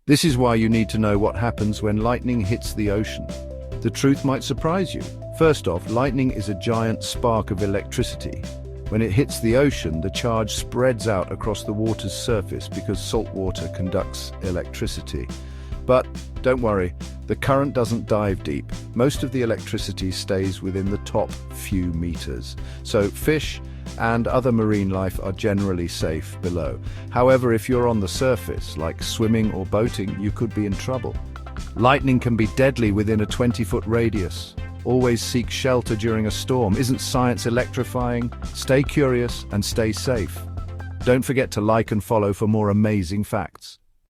This is why you need to know what happens when lightning hits the ocean. The truth might surprise you. First off, lightning is a giant spark of electricity. When it hits the ocean, the charge spreads out across the water's surface because salt water conducts electricity. But don't worry, the current doesn't dive deep. Most of the electricity stays within the top few meters. So fish and other marine life are generally safe below. However, if you're on the surface, like swimming or boating, you could be in trouble. Lightning can be deadly within a 20-foot radius. Always seek shelter during a storm. Isn't science electrifying? Stay curious and stay safe. Don't forget to like and follow for more amazing facts.